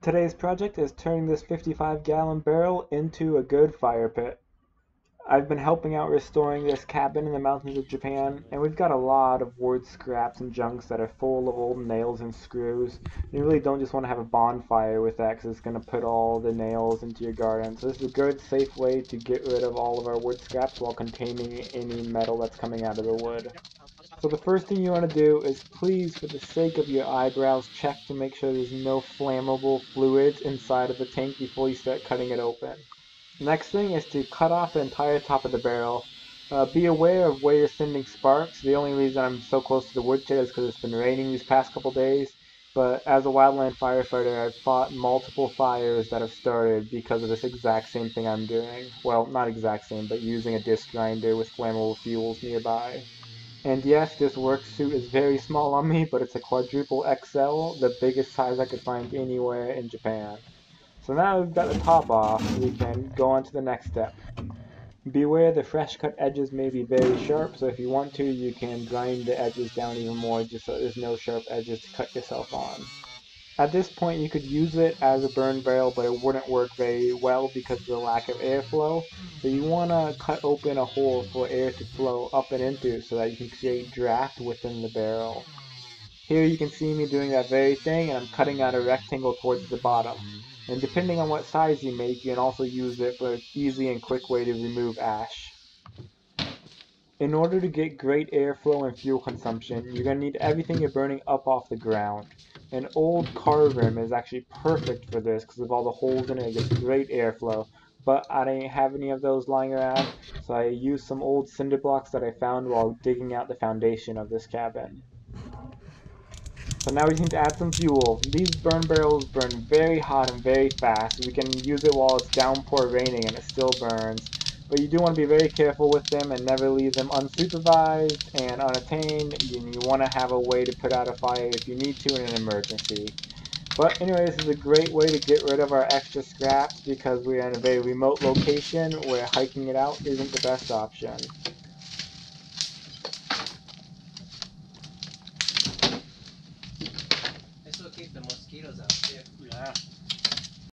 Today's project is turning this 55-gallon barrel into a good fire pit. I've been helping out restoring this cabin in the mountains of Japan, and we've got a lot of wood scraps and junks that are full of old nails and screws. You really don't just want to have a bonfire with that because it's going to put all the nails into your garden. So this is a good, safe way to get rid of all of our wood scraps while containing any metal that's coming out of the wood. So the first thing you want to do is, please, for the sake of your eyebrows, check to make sure there's no flammable fluids inside of the tank before you start cutting it open. Next thing is to cut off the entire top of the barrel. Be aware of where you're sending sparks. The only reason I'm so close to the woodshed is because it's been raining these past couple days. But as a wildland firefighter, I've fought multiple fires that have started because of this exact same thing I'm doing. Well, not exact same, but using a disc grinder with flammable fuels nearby. And yes, this work suit is very small on me, but it's a quadruple XL, the biggest size I could find anywhere in Japan. So now we've got the top off, we can go on to the next step. Beware the fresh cut edges may be very sharp, so if you want to, you can grind the edges down even more just so there's no sharp edges to cut yourself on. At this point you could use it as a burn barrel, but it wouldn't work very well because of the lack of airflow. So you want to cut open a hole for air to flow up and into so that you can create draft within the barrel. Here you can see me doing that very thing, and I'm cutting out a rectangle towards the bottom. And depending on what size you make, you can also use it for an easy and quick way to remove ash. In order to get great airflow and fuel consumption, you're going to need everything you're burning up off the ground. An old car rim is actually perfect for this because of all the holes in it. It gets great airflow. But I didn't have any of those lying around, so I used some old cinder blocks that I found while digging out the foundation of this cabin. So now we need to add some fuel. These burn barrels burn very hot and very fast. We can use it while it's downpour raining and it still burns. But you do want to be very careful with them and never leave them unsupervised and unattained. And you want to have a way to put out a fire if you need to in an emergency. But anyway, this is a great way to get rid of our extra scraps because we're in a very remote location where hiking it out isn't the best option. This will keep the mosquitoes out too. Yeah.